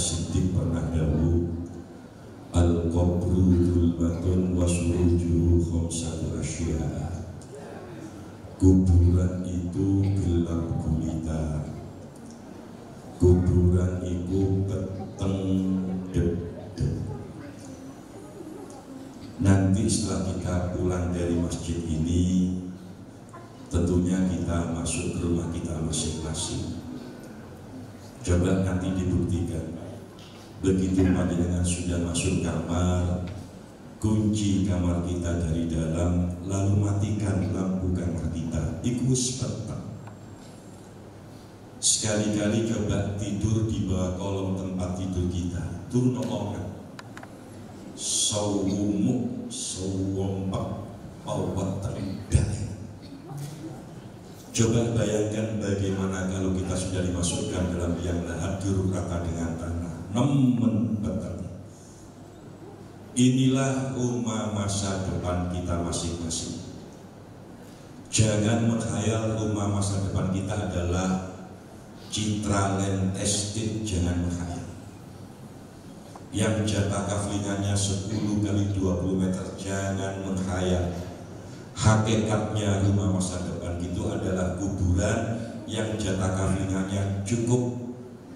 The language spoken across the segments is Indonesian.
As-Siddiq pernah dawuh, al-qabru dzulmatun wa suruju khamsatu asya. Kuburan itu gelap gulita, kuburan itu peteng dedek. Nanti setelah kita pulang dari masjid ini, tentunya kita masuk ke rumah kita masing-masing. Coba nanti dibuktikan, begitu panjenengan sudah masuk kamar, kunci kamar kita dari dalam, lalu matikan lampu kamar kita, iku peteng. Sekali-kali coba tidur di bawah kolong tempat tidur kita, turun omongan sawumuk sawompak pawat terindai. Coba bayangkan bagaimana kalau kita sudah dimasukkan dalam liang lahat juruk rata dengan tanah, nemen beteng. Inilah rumah masa depan kita masing-masing. Jangan menghayal rumah masa depan kita adalah Citra Land Estate, jangan menghayal. Yang jatah kaflingannya 10 kali 20 meter, jangan menghayal. Hakikatnya rumah masa depan itu adalah kuburan yang jatah kaflingannya cukup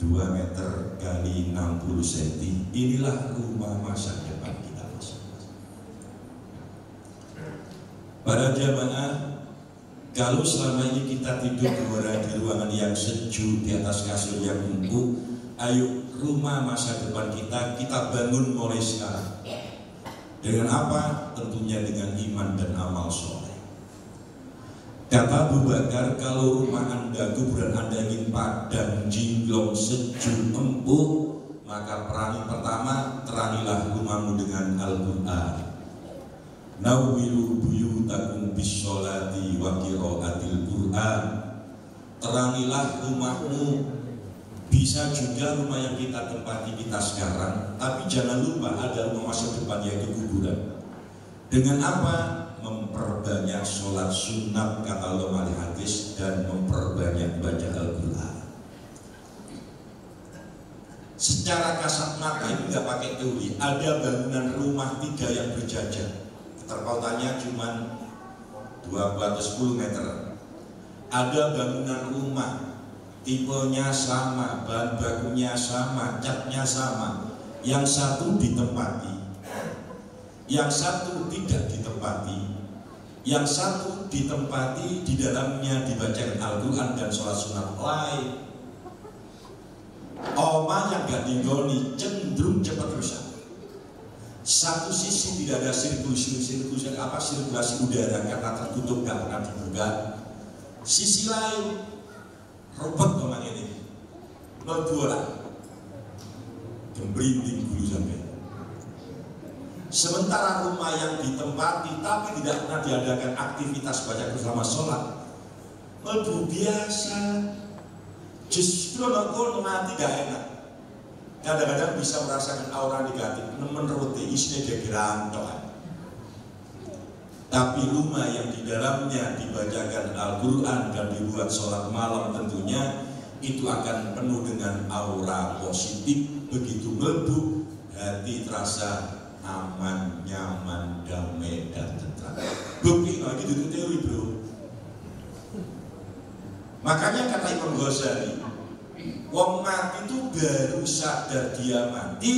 2 meter kali 60 cm. Inilah rumah masa depan kita masing-masing. Para jamaah, kalau selama ini kita tidur di ruangan yang sejuk, di atas kasur yang empuk, ayo rumah masa depan kita bangun mulai sekarang. Dengan apa? Tentunya dengan iman dan amal soleh. Kata Abu Bakar, kalau rumah Anda, kuburan Anda ingin padam, jinglong, sejuk, empuk, maka perangi pertama, terangilah rumahmu dengan Al-Quran. Nawwiru buyutakum bis-sholati wa qiraatil Quran. Terangilah rumahmu. Bisa juga rumah yang kita tempati kita sekarang, tapi jangan lupa ada rumah masa depan, yaitu kuburan. Dengan apa? Memperbanyak sholat sunat, kata ulama hadis, dan memperbanyak baca Al-Quran. Secara kasat mata itu nggak pakai teori. Ada bangunan rumah 3 yang berjajar, keterpautannya cuma 210 meter. Ada bangunan rumah tipenya sama, bahan bakunya sama, catnya sama. Yang satu ditempati, yang satu tidak ditempati, yang satu ditempati di dalamnya dibacakan Al-Quran dan sholat sunat lain. Oma yang gak tinggoni cenderung cepat rusak. Satu sisi tidak ada sirkulasi udara karena tertutup, gak pernah dibuka. Sisi lain robot ngomong ini, melbuola, gembrinding dulu sampai. Sementara rumah yang ditempati tapi tidak pernah diadakan aktivitas baca bersama sholat, melbu biasa. Justru kalau nanti gak enak, kadang-kadang bisa merasakan aura negatif, menurut isinya dia gerantokan. Tapi rumah yang di dalamnya dibacakan Al-Quran dan dibuat sholat malam, tentunya itu akan penuh dengan aura positif. Begitu melebu, hati terasa aman, nyaman, damai, dan tentram. Bukti lagi itu teori, bro. Makanya kata Imam Ghazali, wong mati itu baru sadar dia mati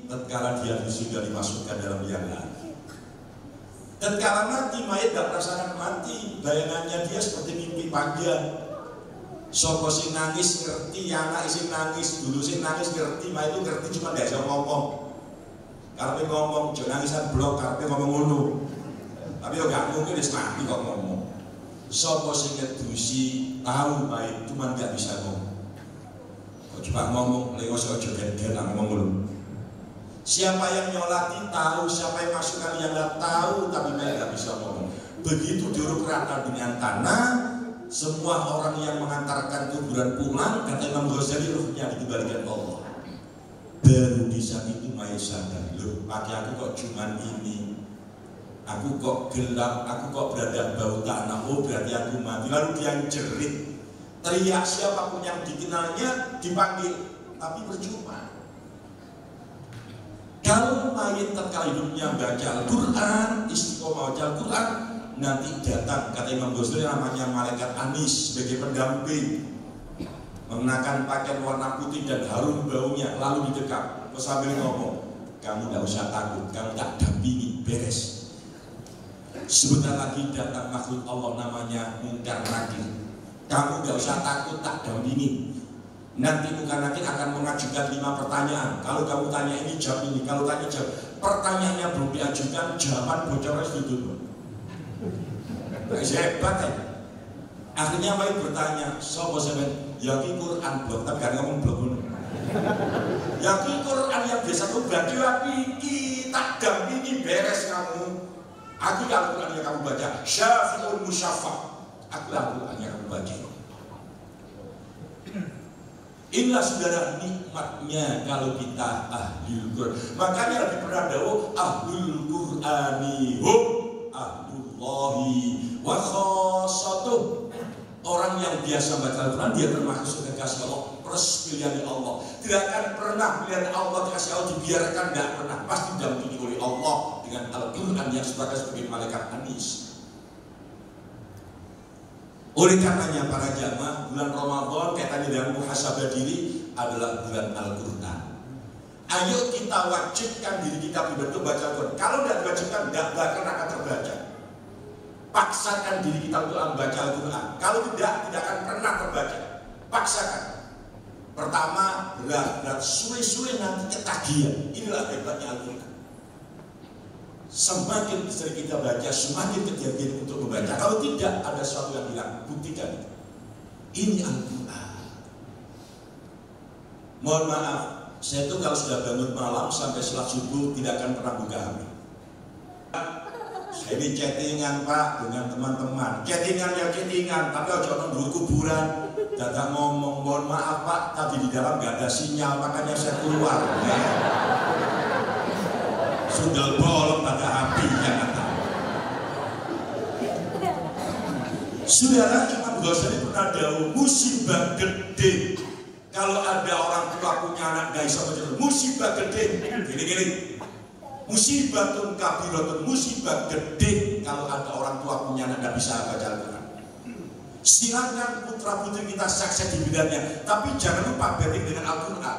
tatkala dia sudah dimasukkan dalam liang lahat. Dan kalau mati, mayat gak merasakan mati, bayangannya dia seperti mimpi panjang. Sopo sing nangis ngerti, anak sing nangis, dulu sing nangis ngerti, mayat itu ngerti cuma gak bisa ngomong. Karena ngomong, jangan nangisan blok, karena ngomong ngono. Tapi gak mungkin dia mati kok ngomong. Sopo sing ngedusi, tahu mayat cuma gak bisa ngomong. Kok coba ngomong, lewat ojo gede ngomong ngono. Siapa yang nyolati tahu, siapa yang masukkan yang nggak tahu, tapi mereka nggak bisa ngomong. Begitu diuruk rata dengan tanah, semua orang yang mengantarkan kuburan pulang, kata Imam Ghazali, ruhnya dikembalikan Allah. Baru di saat itu mayat sadar, loh, pakai aku kok cuman ini, aku kok gelap, aku kok berada bau tanah, oh berarti aku mati. Lalu dia jerit, teriak siapapun yang dikenalnya dipanggil, tapi percuma. Kalau mayit tatkala hidupnya baca Al-Quran, istiqomah baca Al-Quran, nanti datang, kata Imam Ghazali, namanya malaikat Anis sebagai pendamping, mengenakan pakaian warna putih dan harum baunya, lalu didekap sambil ngomong, kamu tidak usah takut, kamu tak dampingi, beres. Sebentar lagi datang makhluk Allah namanya Munkar Nakir, kamu tidak usah takut, tak dampingi. Nanti Munkar Nakir akan mengajukan 5 pertanyaan. Kalau kamu tanya ini, jawab ini. Kalau tanya jawab, pertanyaannya belum diajukan, jawaban bocornya sudah dulu. Hebat ya. Akhirnya Mayit bertanya, sopo sampean? Yaki Quran blok, tapi kan ngomong blok dulu. Yaki Quran yang biasa tuh baca api, tak dampingi, beres kamu. Aku Al-Quran yang kamu baca, Syafi'ul Musyafa'. Aku Al-Quran yang kamu baca. Inilah saudara nikmatnya kalau kita ahlul Quran. Makanya Nabi pernah dawuh, ahlul Qur'ani hum ahlullahi wa khassatuh. Orang yang biasa baca Al-Quran, dia termasuk kekasih Allah, plus pilihan Allah. Tidak akan pernah pilihan Allah, kekasih Allah dibiarkan, tidak pernah. Pasti didampingi oleh Allah dengan Al-Quran yang sebagai malaikat Anis. Oleh karenanya para jamaah, bulan Ramadan kaitannya dengan muhasabah diri adalah bulan Al-Quran. Ayo kita wajibkan diri kita pribadi baca Al-Quran. Kalau tidak diwajibkan, tidak akan terbaca. Paksakan diri kita untuk membaca Al-Quran. Kalau tidak akan pernah terbaca. Paksakan. Pertama, berat suwe-suwe nanti ketagihan. Inilah hebatnya Al-Quran. Semakin sering kita baca, semakin kejadian untuk membaca. Kalau tidak, ada sesuatu yang hilang. Buktikan. Ini Al-Quran. Mohon maaf, saya itu kalau sudah bangun malam sampai sholat subuh tidak akan pernah buka HP. Saya ini chattingan Pak dengan teman-teman. Chattingan, tapi ojo nunggu kuburan. Dadak ngomong, mohon maaf Pak, tadi di dalam gak ada sinyal, makanya saya keluar. Sundel bolong pada api yang kata. Saudara, Imam Ghazali pernah dawuh, musibah gede. Kalau ada orang tua punya anak gak bisa baca, musibah gede. Gini. Musibatun kabiratun, musibah gede kalau ada orang tua punya anak gak bisa baca Al-Quran. Silakan putra putri kita sukses di bidangnya, tapi jangan lupa banding dengan Al-Quran.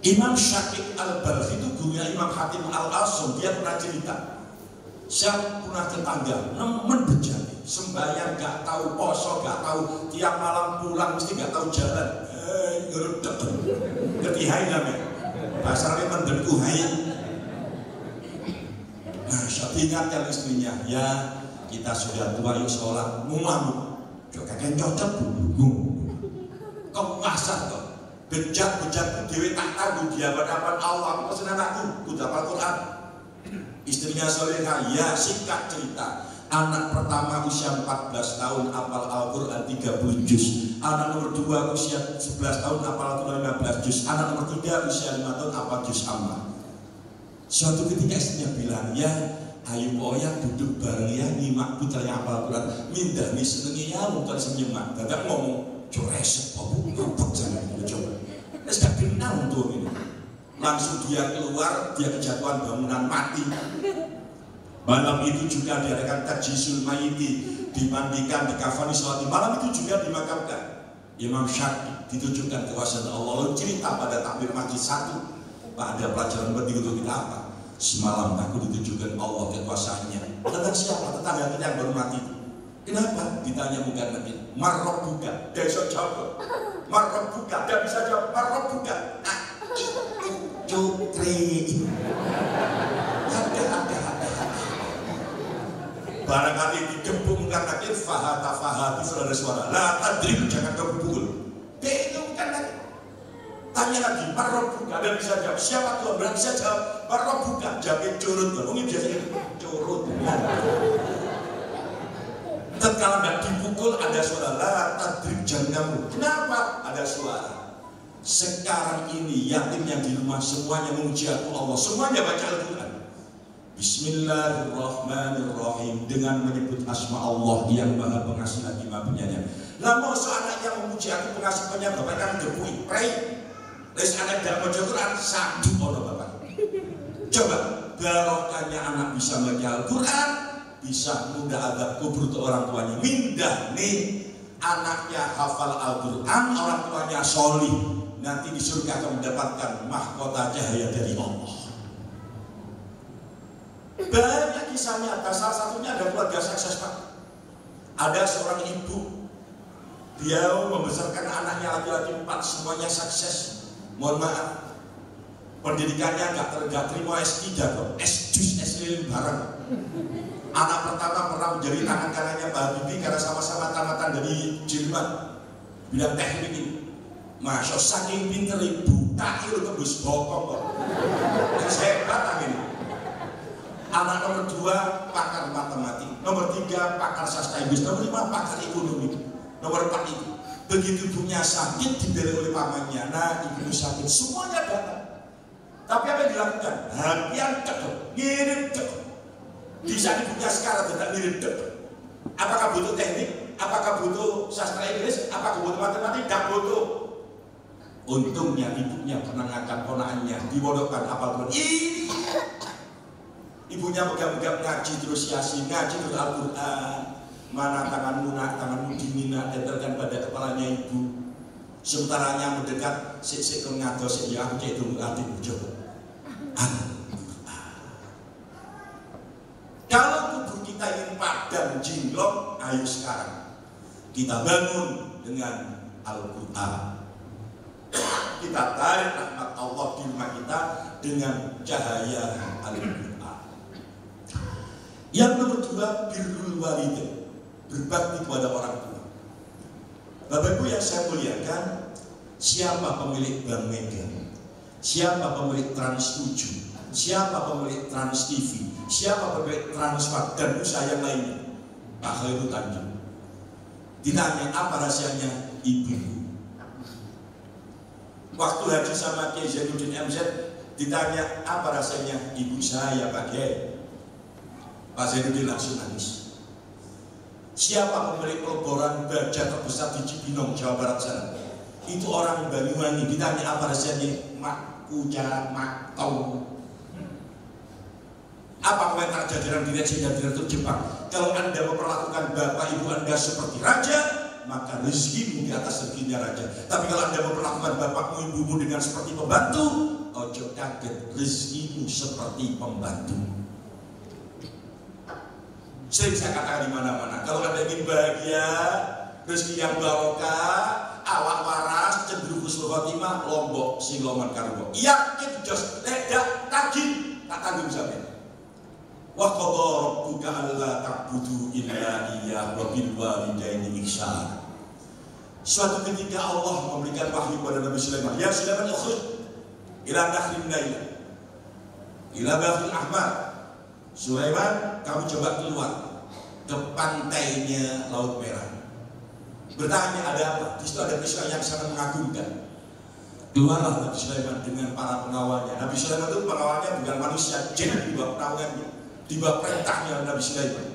Imam Syafiq Al-Balkhi itu gurunya Imam Hatim Al-Asum. Dia pernah cerita, saya pernah tetangga nemen bejani, sembahyang gak tahu, poso gak tahu, tiap malam pulang mesti gak tahu jalan. Ketihai namanya, pasarnya mendenku hai. Nah, Syafiq ingatkan istrinya, ya kita sudah tua yuk sholat, mulam, kakek cocok dulu, kau ngasah kok. Bejat dewi tak tahu dia hadapan Allah. Aku senang aku kuda Al-Quran. Istrinya solehah, ya singkat cerita. Anak pertama usia 14 tahun hafal Al-Quran 30 juz. Anak nomor 2 usia 11 tahun hafal Al-Quran 15 juz. Anak nomor 3 usia 5 tahun hafal juz amma. Suatu ketika istrinya bilang, ya ayo poya duduk bareng ya nyimak putra yang hafal Al-Quran. Mindah nih senengnya ya muka senyemak. Kadang ngomong coresep, ngopok jangan coba. Sudah kenal untuk ini. Langsung dia keluar, dia kejatuhan bangunan mati. Malam itu juga diadakan tajhisul mayiti, dimandikan, dikafani, sholat. Malam itu juga dimakamkan. Imam Syafi'i ditunjukkan kekuasaan Allah. Lalu cerita pada takbir majlis 1. Pak, ada pelajaran penting untuk kita apa? Semalam aku ditunjukkan Allah kekuasaannya. Tentang siapa? Tetangga kita yang baru mati. Kenapa? Ditanya bukan lagi. Marok buka, besok jawab. Marok buka, dia bisa jawab. Marok buka. Cukri. Ada. Barangkali digembung karena fahati suara. Lah tadrib, jangan kau pukul. Itu bukan lagi. Tanya lagi, marok buka, dia bisa jawab. Siapa Tuhan? Dia bisa jawab. Marok buka, jawabnya curut. Mungkin biasanya curut. Tatkala nggak dipukul ada suara, la tadrib jangamu. Kenapa? Ada suara. Sekarang ini yatim yang di rumah semuanya memuji aku Allah, semuanya baca Al-Quran. Bismillahirrahmanirrahim, dengan menyebut asma Allah yang Maha Pengasih lagi Maha Penyayang. Lah mau anak yang memuji aku pengasih penyayang, bapak kan debui, pray. Les anak tidak baca Quran, satu orang bapak. Coba barokahnya anak bisa baca Al-Quran, bisa mudah adab kubur untuk orang tuanya. Mindah nih anaknya hafal Al-Quran, orang tuanya solih, nanti di surga akan mendapatkan mahkota cahaya dari Allah. Banyak kisahnya, salah satunya ada keluarga sukses Pak. Ada seorang ibu, dia membesarkan anaknya laki-laki 4, semuanya sukses. Mohon maaf, pendidikannya nggak terima S3 kok, S-jus, S-lilin bareng. Anak pertama pernah menjadi tangan kanannya Pak Habibie karena sama-sama tamatan dari Jerman, bidang teknik ini. Masya Allah, saking pinter ibu, takhir tembus bokong kok. Hebat ini. Anak nomor 2 pakar matematik, nomor 3 pakar sastra Inggris, nomor 5 pakar ekonomi, nomor 4 itu. Begitu ibunya sakit dibeli oleh pamannya, nah ibu sakit, semuanya datang. Tapi apa yang dilakukan? Harian cekep, ngirim cekep. Di saat ibunya sekarang tidak ngirim cekep. Apakah butuh teknik? Apakah butuh sastra Inggris? Apakah butuh matematik? Tidak butuh. Untungnya ibunya pernah ngangkat ponakannya, dibodohkan apapun. Ini ibunya pegang-pegang ngaji terus Yasin, ngaji terus Al-Quran. Mana tanganmu nak, tanganmu dimina, tempelkan pada kepalanya ibu. Sementaranya mendekat, sik ngados, ya aku cek dulu hati coba. Kalau kubur kita ingin padam jinglong, ayo sekarang kita bangun dengan Al-Quran. Kita tarik rahmat Allah di rumah kita dengan cahaya Al-Quran. Yang nomor 2, birrul walidain, berbakti kepada orang tua. Bapak Ibu yang saya muliakan, siapa pemilik Bank Mega? Siapa pemilik Trans 7? Siapa pemilik Trans TV? Siapa pemilik Transmart dan usaha yang lainnya? Pak Khairul Tanjung. Ditanya apa rahasianya? Ibu. Waktu haji sama Kiai Zainuddin MZ, ditanya apa rasanya? Ibu saya Pak Kiai. Pak Zainuddin langsung nangis. Siapa pemilik peleburan baja terbesar di Cibinong, Jawa Barat sana? Itu orang Banyuwangi. Ditanya apa rasanya? Mak kuca, mak tau. Apa komentar jajaran direksi dan direktur Jepang? Kalau Anda memperlakukan bapak ibu Anda seperti raja, maka rezekimu di atas rezekinya raja. Tapi kalau Anda memperlakukan bapakmu ibumu dengan seperti pembantu, ojo kaget, rezekimu seperti pembantu. Sering saya katakan di mana-mana, kalau Anda ingin bahagia, rezeki yang barokah, awak waras, cenderung husnul khotimah, Lombok, Singloman, Karbo. Yakin jos, tidak tagih, tak tanggung sampai. Wa qadha rabbuka alla ta'budu illa iyyah wa bil walidaini ihsana. Suatu ketika Allah memberikan wahyu kepada Nabi Sulaiman, ya Sulaiman ukhruj ila nahrin Nail, ila Bahril Ahmar. Sulaiman, kamu coba keluar ke pantainya Laut Merah. Bertanya ada apa? Di situ ada peristiwa yang sangat mengagumkan. Keluarlah Nabi Sulaiman dengan para pengawalnya. Nabi Sulaiman itu pengawalnya bukan manusia, jin di bawah naungannya, di bawah perintahnya Nabi Sulaiman.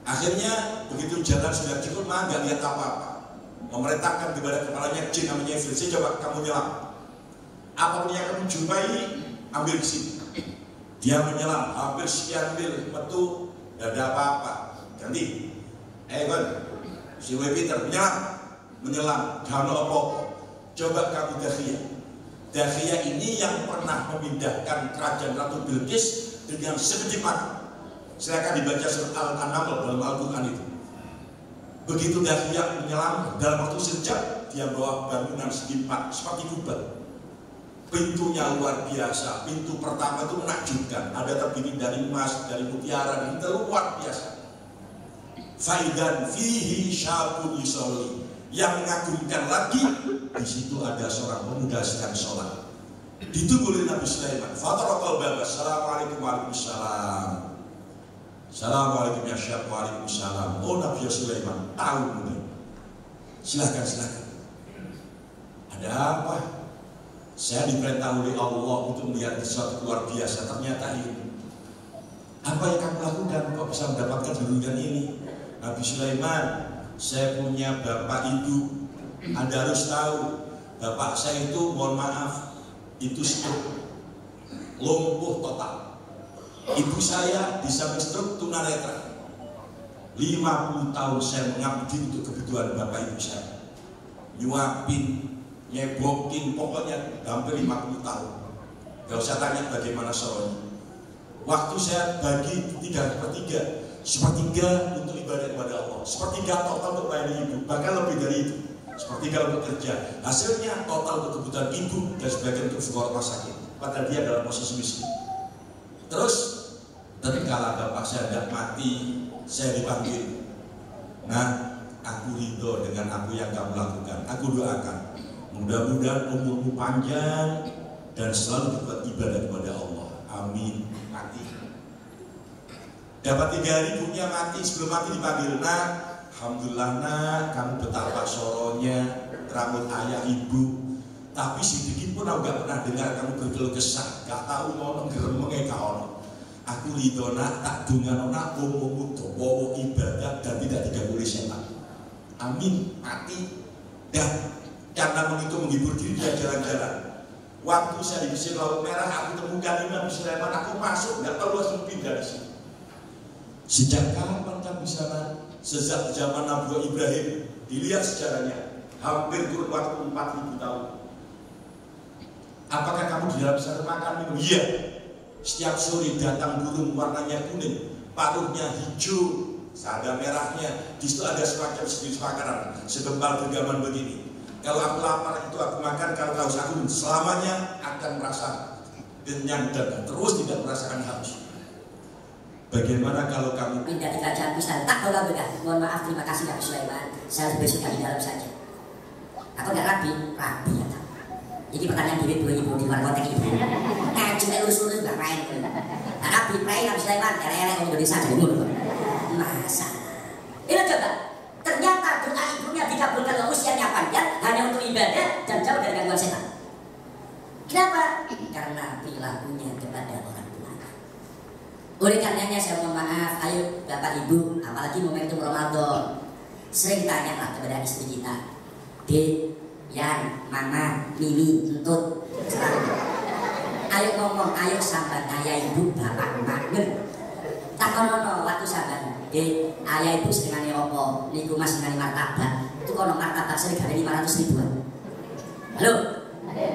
Akhirnya begitu jalan sudah cukup, mah nggak lihat apa-apa. Memerintahkan kepada kepalanya jin namanya Ifrit, coba kamu nyelam. Apapun yang kamu jumpai, ambil di sini. Dia menyelam, hampir sekian mil, metu, tidak ada apa-apa. Ganti, Evan, si Peter menyelam, jangan apa-apa. Coba kamu Dakhiyah. Dakhiyah ini yang pernah memindahkan kerajaan Ratu Bilqis dengan sekejap mata. Silakan dibaca surat Al-An'am dalam Al-Quran itu. Begitu Dakhiyah menyelam, dalam waktu sekejap dia bawa bangunan segi 4 seperti kubah. Pintunya luar biasa. Pintu pertama itu menakjubkan, ada terdiri dari emas, dari mutiara, dan itu luar biasa. Faidan fihi syabun yusolli. Yang mengagumkan lagi, di situ ada seorang pemuda sedang sholat. Ditunggu oleh Nabi Sulaiman. Fataraqal baba. Assalamualaikum warahmatullahi. Assalamualaikum ya syekh, waalaikumsalam. Oh Nabi Sulaiman, tahu mungkin. Silakan. Ada apa? Saya diperintah oleh Allah untuk melihat sesuatu luar biasa. Ternyata ini. Apa yang kamu lakukan? Kok bisa mendapatkan dunia ini? Nabi Sulaiman, saya punya bapak ibu. Anda harus tahu, bapak saya itu, mohon maaf, itu stroke. lumpuh total. Ibu saya di samping stroke tunanetra. 50 tahun saya mengabdi untuk kebutuhan bapak ibu saya, nyuapin, nyebokin, pokoknya hampir 50 tahun. Gak usah tanya bagaimana soalnya. Waktu saya bagi 3/3 untuk ibadah kepada Allah, 1/3 total untuk melayani ibu, bahkan lebih dari itu, 1/3 untuk kerja. Hasilnya total untuk kebutuhan ibu dan sebagian untuk sekolah rumah sakit. Padahal dia dalam posisi miskin. Terus ketika bapak saya hendak mati, saya dipanggil. Nah, aku ridho dengan apa yang kamu lakukan. Aku doakan, mudah-mudahan umurmu panjang dan selalu berbuat ibadah kepada Allah. Amin. Mati. Dapat 3 hari ibunya mati. Sebelum mati dipanggil, nak, alhamdulillah nak, kamu betapa soronya rambut ayah ibu. Tapi sedikit pun aku gak pernah dengar kamu berkeluh kesah. Gak tahu ngomong geremeng gak ono. Aku ridho nak, tak dungan nak, umummu dowo ibadah dan tidak diganggu setan. Amin. Mati. Dan karena begitu menghibur diri dia jalan-jalan. Waktu saya di Mesir Laut Merah, aku temukan Imam Sulaiman, aku masuk, nggak tahu harus pindah di sini. Sejak kapan kamu di sana? Sejak zaman Nabi Ibrahim. Dilihat sejarahnya, hampir kurun waktu 4000 tahun. Apakah kamu di dalam sana makan minum? Iya. Setiap sore datang burung warnanya kuning, paruhnya hijau, ada merahnya. Di situ ada semacam sejenis makanan, segempal genggaman begini. Kalau aku lapar itu aku makan, kalau haus aku selamanya akan merasa kenyang dan terus tidak merasakan haus. Bagaimana kalau kamu pindah di kerajaan besar? Tak boleh bekas. Mohon maaf, terima kasih Nabi Sulaiman. Saya lebih suka di dalam saja. Aku nggak rabi ya tak. Jadi pertanyaan diri 2000 di luar konteks itu. Cuma lurus-lurus nggak main. Rabi pray Nabi Sulaiman, elek-elek Indonesia jadi mulu. Masa? Ini coba. Ternyata doa ibunya dikabulkan loh, usianya panjang hanya untuk ibadah dan jauh dari gangguan setan. Kenapa? Karena perilakunya kepada orang tua. Oleh karenanya saya mohon maaf, ayo bapak ibu, apalagi momentum Ramadan, sering tanyalah kepada istri kita, Dek, Yan, Mama, Mimi, Entut, selalu. Ayo ngomong, ayo sambat ayah ibu, bapak, emak, tak kono waktu sabar. Ayah ibu senengane opo, niku mas senengane martabak. Itu kono martabak sering gawe 500 ribuan. Halo,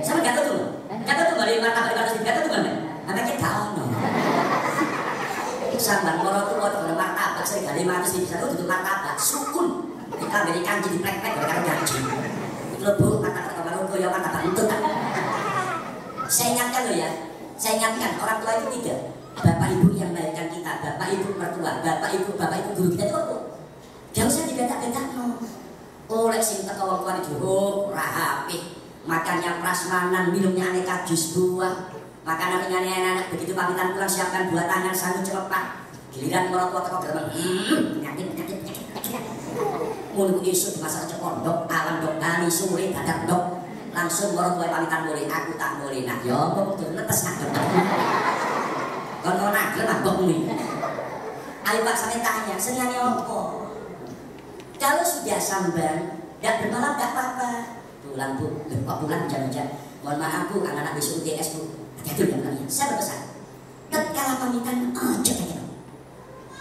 sama gak tahu tuh? Gak tahu tuh balik martabak 500 ribu, gak tahu tuh bang? Namanya gak ono. Sambar moro tuh kono martabak sering gawe 500 ribu, satu itu martabak sukun. Kita beri kanji di plek-plek gara-gara kanji. Lebu martabak kemarin ya martabak itu kan. Saya ingatkan lo ya, saya ingatkan orang tua itu tidak. Bapak ibu yang melahirkan kita, bapak ibu mertua, bapak ibu guru kita itu apa? Gak usah dibentak-bentak no. Oleh sing teko wong tuane juhuk, rapi, makannya prasmanan, minumnya aneka jus buah, makanan ringan enak, begitu pamitan pulang siapkan 2 tangan sangu celopak. Giliran mertua teko geremeng, penyakit. Mun isu masak cepondok, alam dok kali sore dadak dok, langsung mertua pamitan boleh, aku tak boleh. Nah, yo kok kudu netes nak. Kono nak lemah bokmi. Ayo Pak sampai tanya, senangnya apa? Kalau sudah sambar, tidak bermalam tidak apa-apa. Pulang bu, kok pulang hujan-hujan. Mohon maaf bu, anak-anak besok UTS bu. Hati-hati dengan kalian. Saya berpesan. Tatkala pamitan, ojo kekeno.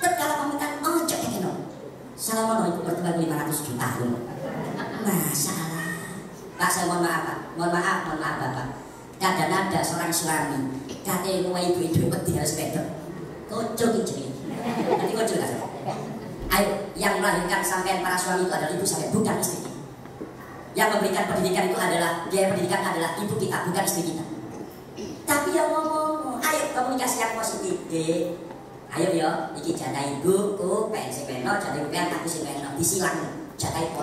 Tatkala pamitan, ojo kekeno. Salamono itu bertambah 500 juta tahun. Masalah. Pak saya mohon maaf Pak. Mohon maaf Bapak. Kadang ada seorang suami katanya mau ibu-ibu tinggal sepeda kocok ini nanti kocok gak? Ayo, yang melahirkan sampai para suami itu adalah ibu sampai, bukan istri kita. Yang memberikan pendidikan itu adalah biaya pendidikan adalah ibu kita, bukan istri kita. Tapi yang ngomong, ayo komunikasi yang positif deh. Ayo yo, iki jatah ibu, ku pengen si peno, jatah ibu pengen aku si peno, disilang jatah ibu.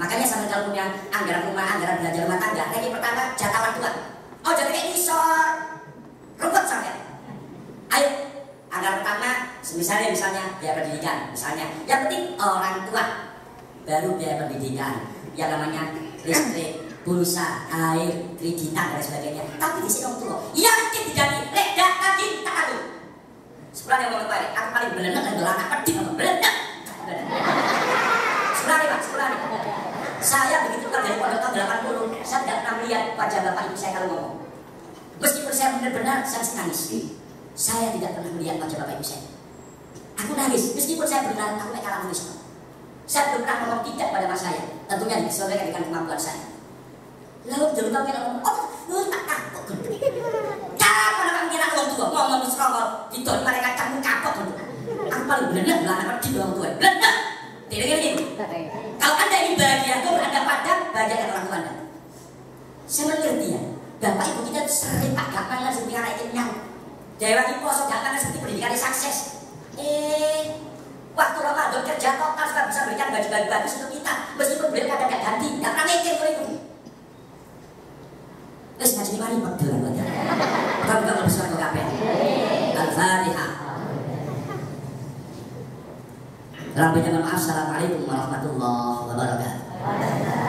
Makanya sampai kalau punya anggaran rumah, anggaran belanja rumah tangga, ranking pertama jatah orang tua. Oh jadi kayak nisor, rumput sampai. Ayo, anggaran pertama, misalnya biaya pendidikan, misalnya. Yang penting orang tua, baru biaya pendidikan, yang namanya listrik, pulsa, air, kreditan dan sebagainya. Tapi di sini orang tua, yang tidak reda lagi tak tahu. Sebelah yang mau kemarin, aku paling belendak dan anak pedih, belendak. Sebelah nih Pak, sebelah nih. Saya begitu kan dari pondok tahun 80, saya tidak pernah melihat wajah bapak ibu saya kalau ngomong. Meskipun saya benar-benar nangis. Saya tidak pernah melihat wajah bapak ibu saya. Aku nangis, meskipun saya benar, aku kalah nangis. Saya belum pernah ngomong tidak pada mas saya, tentunya disesuaikan dengan kemampuan saya. Lalu jangan tahu kita ngomong, oh, lu tak kapok. Kapan orang kira orang tua ngomong serongol, gitu, mereka kamu kapok. Aku paling benar lah anak di orang tua, benar. Tidak gini. Kalau anda ini bahagia, kalau anda padam, bahagiakan orang tua anda. Saya mengerti ya, bapak ibu kita sering pak gampang seperti anak itu nyang. Dewa di poso gampang seperti pendidikannya sukses. Waktu Ramadan kerja total sudah bisa berikan baju-baju bagus untuk kita, meskipun beliau kadang tidak ganti, tidak pernah mikir itu. Terus ngaji di mari pegel buat ya. Bukan bersuara ke kabeh. Al-Fatihah. Rabbi jangan maaf. Assalamualaikum warahmatullahi wabarakatuh.